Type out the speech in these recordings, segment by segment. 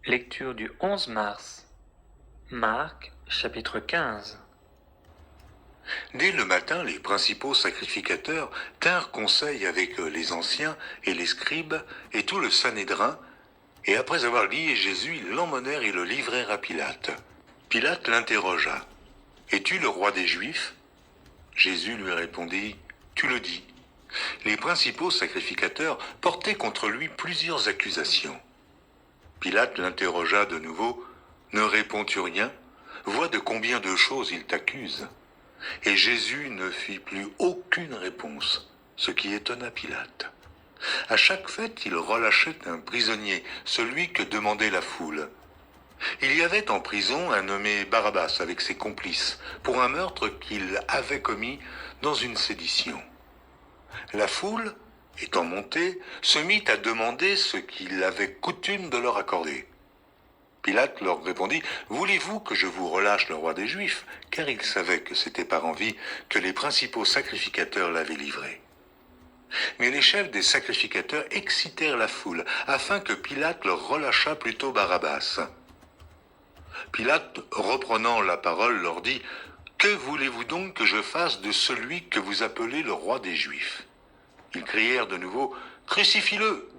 Lecture du 11 mars. Marc, chapitre 15. Dès le matin, les principaux sacrificateurs tinrent conseil avec les anciens et les scribes et tout le Sanhédrin, et après avoir lié Jésus, ils l'emmenèrent et le livrèrent à Pilate. Pilate l'interrogea. « Es-tu le roi des Juifs ?» Jésus lui répondit, « Tu le dis. » Les principaux sacrificateurs portaient contre lui plusieurs accusations. Pilate l'interrogea de nouveau, « Ne réponds-tu rien ? Vois de combien de choses il t'accuse. » Et Jésus ne fit plus aucune réponse, ce qui étonna Pilate. À chaque fête, il relâchait un prisonnier, celui que demandait la foule. Il y avait en prison un nommé Barabbas avec ses complices, pour un meurtre qu'il avait commis dans une sédition. La foule, étant montée, se mit à demander ce qu'il avait coutume de leur accorder. Pilate leur répondit, « Voulez-vous que je vous relâche le roi des Juifs ?» Car il savait que c'était par envie que les principaux sacrificateurs l'avaient livré. Mais les chefs des sacrificateurs excitèrent la foule, afin que Pilate leur relâchât plutôt Barabbas. Pilate, reprenant la parole, leur dit, « Que voulez-vous donc que je fasse de celui que vous appelez le roi des Juifs ?» Ils crièrent de nouveau, « Crucifie-le !»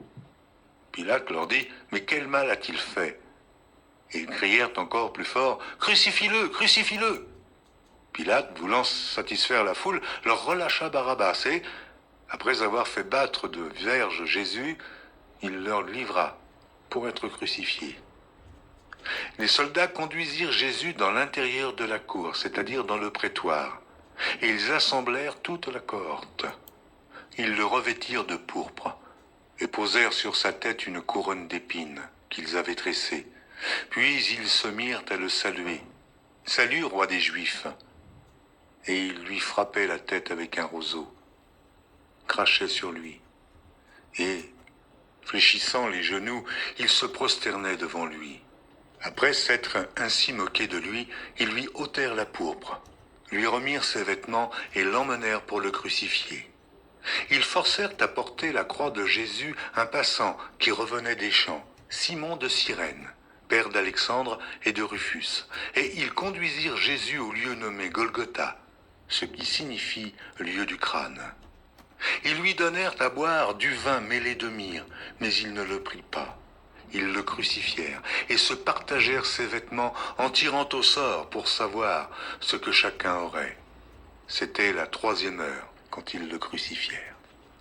Pilate leur dit, « Mais quel mal a-t-il fait ?» Et ils crièrent encore plus fort, « Crucifie-le, crucifie-le !» Pilate, voulant satisfaire la foule, leur relâcha Barabbas et, après avoir fait battre de verges Jésus, il leur livra pour être crucifié. Les soldats conduisirent Jésus dans l'intérieur de la cour, c'est-à-dire dans le prétoire, et ils assemblèrent toute la cohorte. Ils le revêtirent de pourpre et posèrent sur sa tête une couronne d'épines qu'ils avaient tressée. Puis ils se mirent à le saluer. « Salut, roi des Juifs !» Et ils lui frappaient la tête avec un roseau, crachaient sur lui, et, fléchissant les genoux, ils se prosternaient devant lui. Après s'être ainsi moqués de lui, ils lui ôtèrent la pourpre, lui remirent ses vêtements et l'emmenèrent pour le crucifier. Ils forcèrent à porter la croix de Jésus un passant qui revenait des champs, Simon de Cyrène, père d'Alexandre et de Rufus, et ils conduisirent Jésus au lieu nommé Golgotha, ce qui signifie lieu du crâne. Ils lui donnèrent à boire du vin mêlé de myrrhe, mais il ne le prit pas. Ils le crucifièrent et se partagèrent ses vêtements en tirant au sort pour savoir ce que chacun aurait. C'était la 3e heure quand ils le crucifièrent.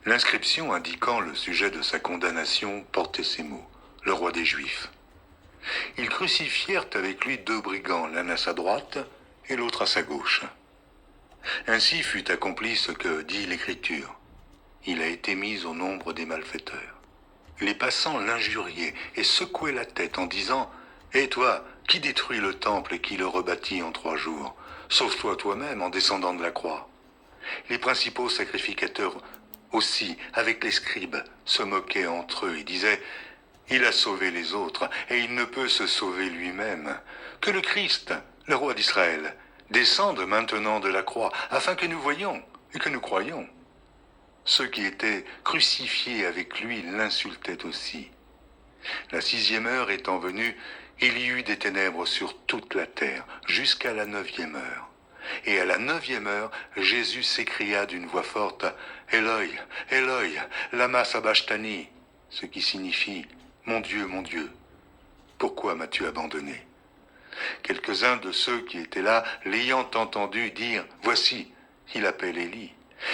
L'inscription indiquant le sujet de sa condamnation portait ces mots, « Le roi des Juifs ». Ils crucifièrent avec lui 2 brigands, l'un à sa droite et l'autre à sa gauche. Ainsi fut accompli ce que dit l'Écriture. Il a été mis au nombre des malfaiteurs. Les passants l'injuriaient et secouaient la tête en disant, « Et toi, qui détruis le temple et qui le rebâtit en 3 jours? Sauve-toi toi-même en descendant de la croix. » Les principaux sacrificateurs aussi, avec les scribes, se moquaient entre eux et disaient, « Il a sauvé les autres et il ne peut se sauver lui-même. Que le Christ, le roi d'Israël, descende maintenant de la croix, afin que nous voyions et que nous croyions. » Ceux qui étaient crucifiés avec lui l'insultaient aussi. La 6e heure étant venue, il y eut des ténèbres sur toute la terre, jusqu'à la 9e heure. Et à la 9e heure, Jésus s'écria d'une voix forte, « Eloi, Eloi, lama sabachthani » ce qui signifie « Mon Dieu, pourquoi m'as-tu abandonné ?» Quelques-uns de ceux qui étaient là, l'ayant entendu dire, « Voici, il appelle Élie. »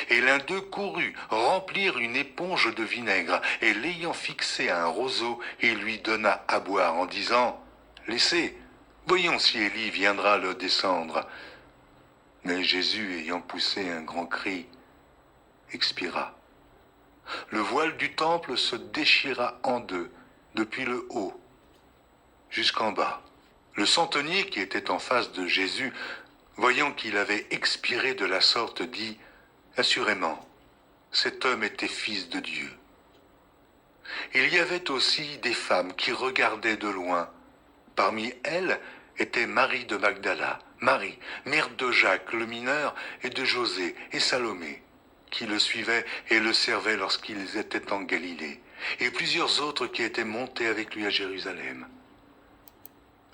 Et l'un d'eux courut remplir une éponge de vinaigre, et l'ayant fixé à un roseau, il lui donna à boire en disant, « Laissez, voyons si Élie viendra le descendre. » Mais Jésus, ayant poussé un grand cri, expira. Le voile du temple se déchira en 2, depuis le haut jusqu'en bas. Le centenier qui était en face de Jésus, voyant qu'il avait expiré de la sorte, dit, « Assurément, cet homme était fils de Dieu. » Il y avait aussi des femmes qui regardaient de loin. Parmi elles était Marie de Magdala, Marie, mère de Jacques le mineur, et de José et Salomé, qui le suivaient et le servaient lorsqu'ils étaient en Galilée, et plusieurs autres qui étaient montés avec lui à Jérusalem.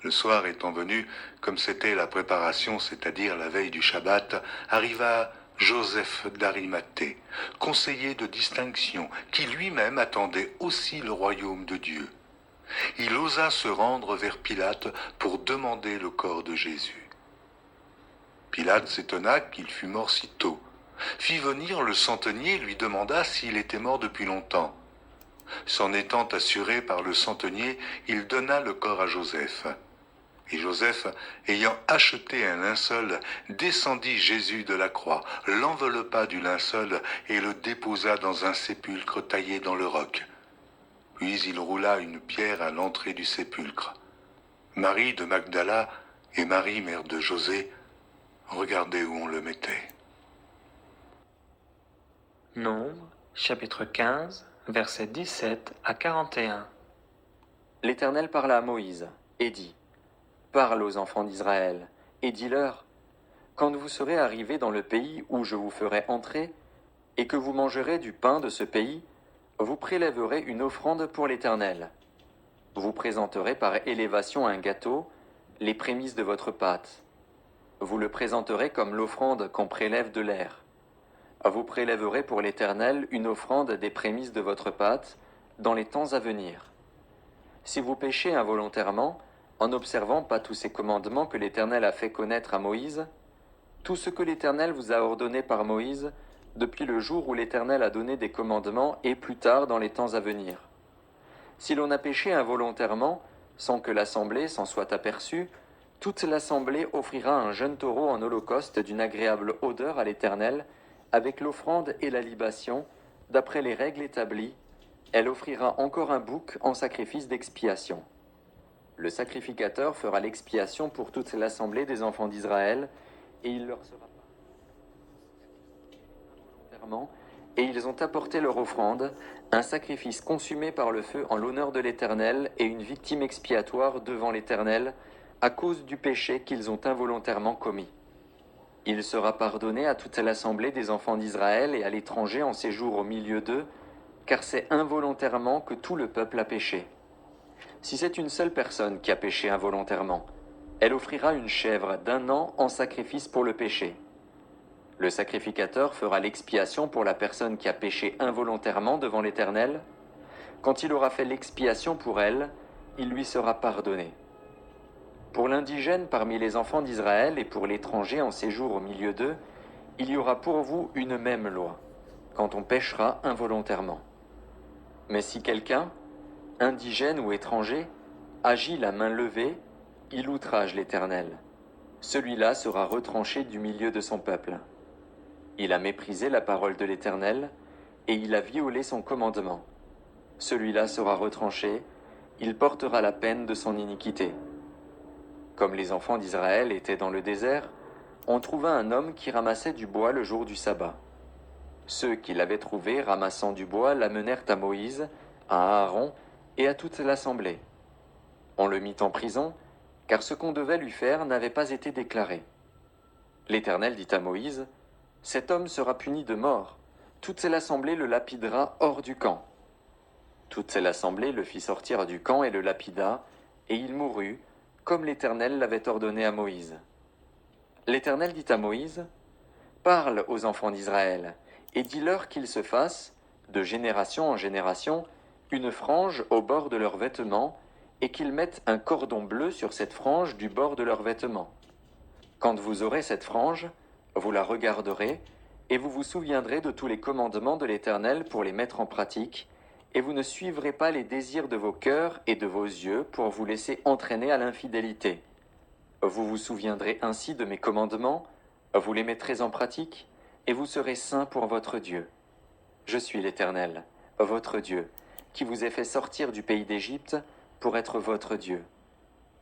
Le soir étant venu, comme c'était la préparation, c'est-à-dire la veille du Shabbat, arriva Joseph d'Arimathée, conseiller de distinction, qui lui-même attendait aussi le royaume de Dieu. Il osa se rendre vers Pilate pour demander le corps de Jésus. Pilate s'étonna qu'il fût mort si tôt, fit venir le centenier et lui demanda s'il était mort depuis longtemps. S'en étant assuré par le centenier, il donna le corps à Joseph. Et Joseph, ayant acheté un linceul, descendit Jésus de la croix, l'enveloppa du linceul et le déposa dans un sépulcre taillé dans le roc. Puis il roula une pierre à l'entrée du sépulcre. Marie de Magdala et Marie, mère de José, regardaient où on le mettait. Nombre, chapitre 15, versets 17 à 41. L'Éternel parla à Moïse, et dit, « Parle aux enfants d'Israël, et dis-leur, quand vous serez arrivés dans le pays où je vous ferai entrer, et que vous mangerez du pain de ce pays, vous prélèverez une offrande pour l'Éternel. Vous présenterez par élévation un gâteau, les prémices de votre pâte. Vous le présenterez comme l'offrande qu'on prélève de l'air. Vous prélèverez pour l'Éternel une offrande des prémices de votre pâte dans les temps à venir. Si vous péchez involontairement, en n'observant pas tous ces commandements que l'Éternel a fait connaître à Moïse, tout ce que l'Éternel vous a ordonné par Moïse, depuis le jour où l'Éternel a donné des commandements et plus tard dans les temps à venir. Si l'on a péché involontairement, sans que l'assemblée s'en soit aperçue, toute l'assemblée offrira un jeune taureau en holocauste d'une agréable odeur à l'Éternel, avec l'offrande et la libation, d'après les règles établies. Elle offrira encore un bouc en sacrifice d'expiation. Le sacrificateur fera l'expiation pour toute l'assemblée des enfants d'Israël, et il leur sera volontairement, et ils ont apporté leur offrande, un sacrifice consumé par le feu en l'honneur de l'Éternel et une victime expiatoire devant l'Éternel, à cause du péché qu'ils ont involontairement commis. Il sera pardonné à toute l'assemblée des enfants d'Israël et à l'étranger en séjour au milieu d'eux, car c'est involontairement que tout le peuple a péché. Si c'est une seule personne qui a péché involontairement, elle offrira une chèvre d'1 an en sacrifice pour le péché. Le sacrificateur fera l'expiation pour la personne qui a péché involontairement devant l'Éternel. Quand il aura fait l'expiation pour elle, il lui sera pardonné. Pour l'indigène parmi les enfants d'Israël et pour l'étranger en séjour au milieu d'eux, il y aura pour vous une même loi, quand on péchera involontairement. Mais si quelqu'un, indigène ou étranger, agit la main levée, il outrage l'Éternel. Celui-là sera retranché du milieu de son peuple. Il a méprisé la parole de l'Éternel, et il a violé son commandement. Celui-là sera retranché, il portera la peine de son iniquité. Comme les enfants d'Israël étaient dans le désert, on trouva un homme qui ramassait du bois le jour du sabbat. Ceux qui l'avaient trouvé ramassant du bois l'amenèrent à Moïse, à Aaron et à toute l'assemblée. On le mit en prison, car ce qu'on devait lui faire n'avait pas été déclaré. L'Éternel dit à Moïse, « Cet homme sera puni de mort, toute l'assemblée le lapidera hors du camp. » Toute l'assemblée le fit sortir du camp et le lapida, et il mourut, comme l'Éternel l'avait ordonné à Moïse. L'Éternel dit à Moïse, « Parle aux enfants d'Israël, et dis-leur qu'ils se fassent, de génération en génération, une frange au bord de leurs vêtements, et qu'ils mettent un cordon bleu sur cette frange du bord de leurs vêtements. Quand vous aurez cette frange, vous la regarderez, et vous vous souviendrez de tous les commandements de l'Éternel pour les mettre en pratique, et vous ne suivrez pas les désirs de vos cœurs et de vos yeux pour vous laisser entraîner à l'infidélité. Vous vous souviendrez ainsi de mes commandements, vous les mettrez en pratique, et vous serez saints pour votre Dieu. Je suis l'Éternel, votre Dieu, qui vous ai fait sortir du pays d'Égypte pour être votre Dieu.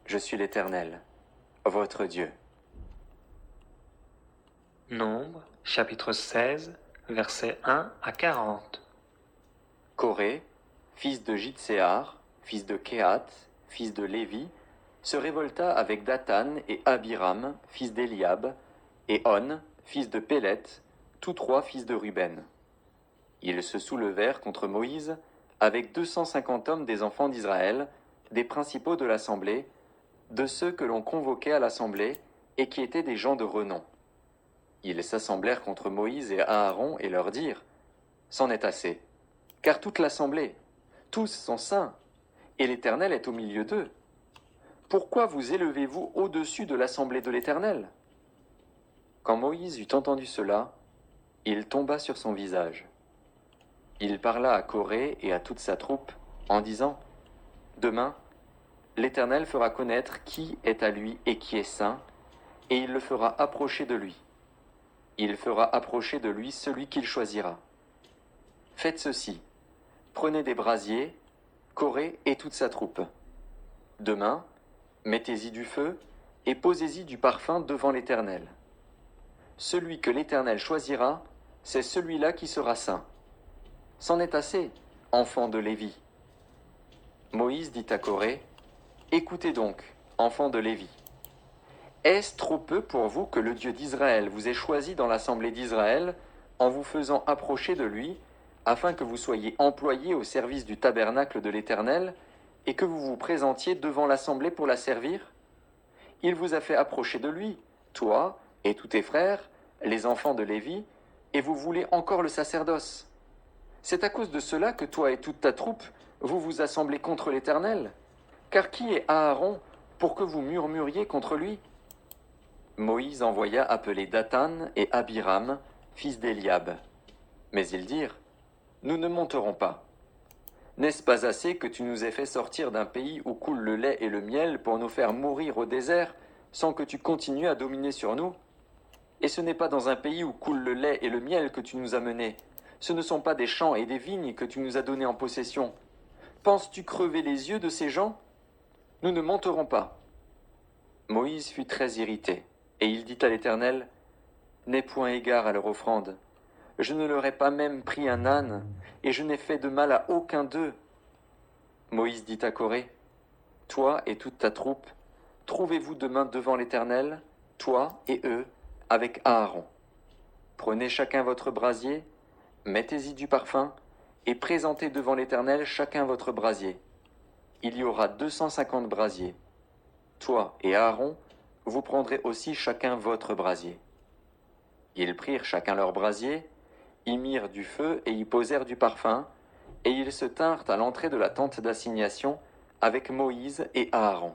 Je suis l'Éternel, votre Dieu. Nombre, chapitre 16, versets 1 à 40. Coré, fils de Jitséar, fils de Kehat, fils de Lévi, se révolta avec Dathan et Abiram, fils d'Eliab, et On, fils de Pélet, tous trois fils de Ruben. Ils se soulevèrent contre Moïse avec 250 hommes des enfants d'Israël, des principaux de l'assemblée, de ceux que l'on convoquait à l'assemblée et qui étaient des gens de renom. Ils s'assemblèrent contre Moïse et Aaron et leur dirent: C'en est assez, car toute l'assemblée, tous sont saints, et l'Éternel est au milieu d'eux. Pourquoi vous élevez-vous au-dessus de l'assemblée de l'Éternel? Quand Moïse eut entendu cela, il tomba sur son visage. Il parla à Coré et à toute sa troupe en disant: Demain, l'Éternel fera connaître qui est à lui et qui est saint, et il le fera approcher de lui. Il fera approcher de lui celui qu'il choisira. Faites ceci: prenez des brasiers, Coré et toute sa troupe. Demain, mettez-y du feu et posez-y du parfum devant l'Éternel. Celui que l'Éternel choisira, c'est celui-là qui sera saint. C'en est assez, enfants de Lévi. Moïse dit à Coré: Écoutez donc, enfants de Lévi. Est-ce trop peu pour vous que le Dieu d'Israël vous ait choisi dans l'assemblée d'Israël en vous faisant approcher de lui, afin que vous soyez employés au service du tabernacle de l'Éternel et que vous vous présentiez devant l'assemblée pour la servir? Il vous a fait approcher de lui, toi et tous tes frères, les enfants de Lévi, et vous voulez encore le sacerdoce. C'est à cause de cela que toi et toute ta troupe, vous vous assemblez contre l'Éternel. Car qui est Aaron pour que vous murmuriez contre lui? Moïse envoya appeler Dathan et Abiram, fils d'Éliab. Mais ils dirent: Nous ne monterons pas. N'est-ce pas assez que tu nous aies fait sortir d'un pays où coule le lait et le miel pour nous faire mourir au désert, sans que tu continues à dominer sur nous? Et ce n'est pas dans un pays où coule le lait et le miel que tu nous as menés. Ce ne sont pas des champs et des vignes que tu nous as donnés en possession. Penses-tu crever les yeux de ces gens? Nous ne monterons pas. Moïse fut très irrité, et il dit à l'Éternel: N'aie point égard à leur offrande. Je ne leur ai pas même pris un âne, et je n'ai fait de mal à aucun d'eux. Moïse dit à Coré: Toi et toute ta troupe, trouvez-vous demain devant l'Éternel, toi et eux, avec Aaron. Prenez chacun votre brasier, mettez-y du parfum, et présentez devant l'Éternel chacun votre brasier. Il y aura 250 brasiers. Toi et Aaron, vous prendrez aussi chacun votre brasier. Ils prirent chacun leur brasier, y mirent du feu et y posèrent du parfum, et ils se tinrent à l'entrée de la tente d'assignation avec Moïse et Aaron.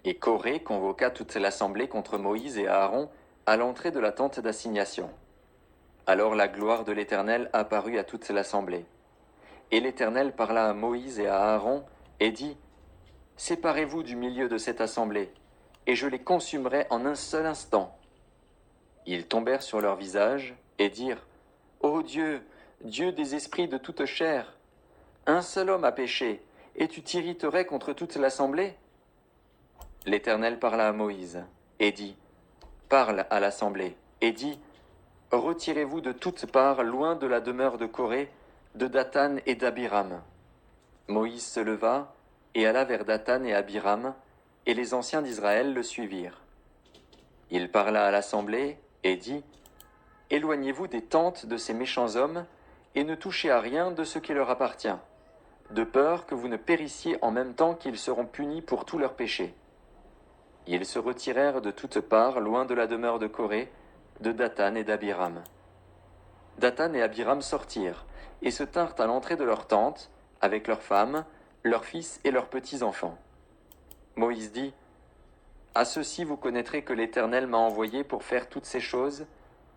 Et Coré convoqua toute l'assemblée contre Moïse et Aaron à l'entrée de la tente d'assignation. Alors la gloire de l'Éternel apparut à toute l'assemblée. Et l'Éternel parla à Moïse et à Aaron et dit: Séparez-vous du milieu de cette assemblée, et je les consumerai en un seul instant. Ils tombèrent sur leur visage et dirent: Ô Dieu, Dieu des esprits de toute chair, un seul homme a péché, et tu t'irriterais contre toute l'assemblée? L'Éternel parla à Moïse et dit: Parle à l'assemblée et dis: Retirez-vous de toutes parts loin de la demeure de Coré, de Dathan et d'Abiram. Moïse se leva et alla vers Dathan et Abiram, et les anciens d'Israël le suivirent. Il parla à l'assemblée et dit: Éloignez-vous des tentes de ces méchants hommes, et ne touchez à rien de ce qui leur appartient, de peur que vous ne périssiez en même temps qu'ils seront punis pour tous leurs péchés. Ils se retirèrent de toutes parts loin de la demeure de Coré, de Dathan et d'Abiram. Dathan et Abiram sortirent, et se tinrent à l'entrée de leur tente, avec leurs femmes, leurs fils et leurs petits-enfants. Moïse dit: À ceci vous connaîtrez que l'Éternel m'a envoyé pour faire toutes ces choses,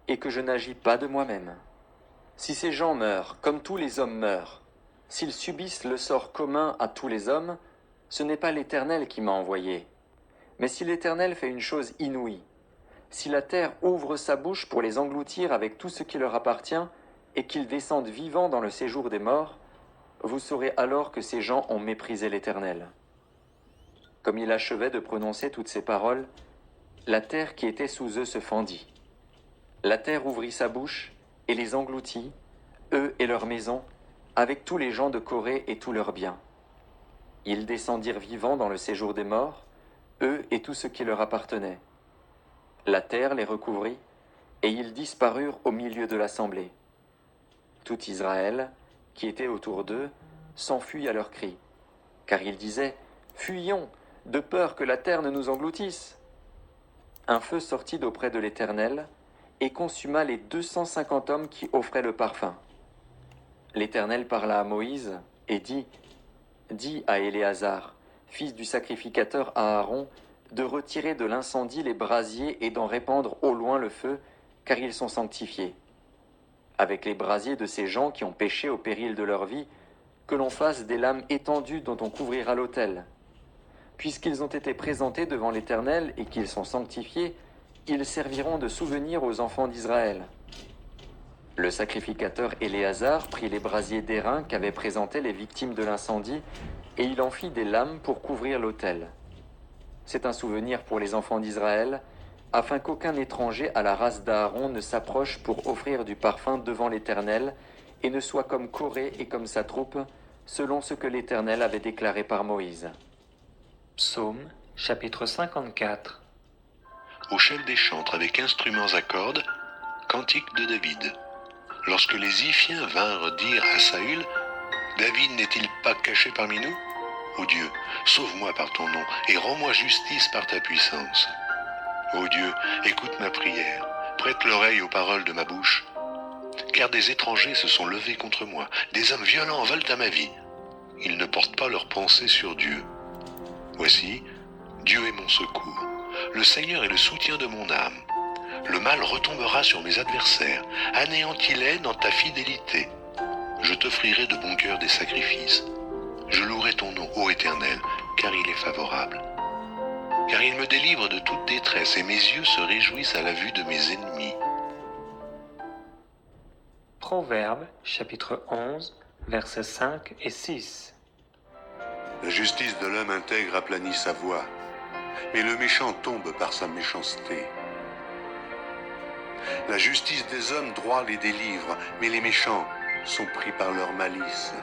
et que je n'agis pas de moi-même. Si ces gens meurent, comme tous les hommes meurent, s'ils subissent le sort commun à tous les hommes, ce n'est pas l'Éternel qui m'a envoyé. Mais si l'Éternel fait une chose inouïe, si la terre ouvre sa bouche pour les engloutir avec tout ce qui leur appartient, et qu'ils descendent vivants dans le séjour des morts, vous saurez alors que ces gens ont méprisé l'Éternel. Comme il achevait de prononcer toutes ces paroles, la terre qui était sous eux se fendit. La terre ouvrit sa bouche et les engloutit, eux et leurs maisons, avec tous les gens de Coré et tous leurs biens. Ils descendirent vivants dans le séjour des morts, eux et tout ce qui leur appartenait. La terre les recouvrit, et ils disparurent au milieu de l'assemblée. Tout Israël, qui était autour d'eux, s'enfuit à leurs cris, car ils disaient: Fuyons, de peur que la terre ne nous engloutisse. Un feu sortit d'auprès de l'Éternel et consuma les 250 hommes qui offraient le parfum. L'Éternel parla à Moïse et dit, « Dis à Éléazar, fils du sacrificateur Aaron, de retirer de l'incendie les brasiers et d'en répandre au loin le feu, car ils sont sanctifiés. Avec les brasiers de ces gens qui ont péché au péril de leur vie, que l'on fasse des lames étendues dont on couvrira l'autel. Puisqu'ils ont été présentés devant l'Éternel et qu'ils sont sanctifiés, ils serviront de souvenir aux enfants d'Israël. » Le sacrificateur Éléazar prit les brasiers d'airain qu'avaient présentés les victimes de l'incendie, et il en fit des lames pour couvrir l'autel. C'est un souvenir pour les enfants d'Israël, afin qu'aucun étranger à la race d'Aaron ne s'approche pour offrir du parfum devant l'Éternel, et ne soit comme Coré et comme sa troupe, selon ce que l'Éternel avait déclaré par Moïse. Psaume, chapitre 54. Au chef des chantres avec instruments à cordes, cantique de David. Lorsque les Iphiens vinrent dire à Saül, « David n'est-il pas caché parmi nous ? Ô Dieu, sauve-moi par ton nom et rends-moi justice par ta puissance. Ô Dieu, écoute ma prière, prête l'oreille aux paroles de ma bouche. Car des étrangers se sont levés contre moi, des hommes violents veulent à ma vie. Ils ne portent pas leurs pensées sur Dieu. Voici, Dieu est mon secours. Le Seigneur est le soutien de mon âme. Le mal retombera sur mes adversaires. Anéantis-les dans ta fidélité. Je t'offrirai de bon cœur des sacrifices. Je louerai ton nom, ô Éternel, car il est favorable. Car il me délivre de toute détresse et mes yeux se réjouissent à la vue de mes ennemis. Proverbe, chapitre 11, versets 5 et 6. La justice de l'homme intègre aplanit sa voie, mais le méchant tombe par sa méchanceté. La justice des hommes droits les délivre, mais les méchants sont pris par leur malice.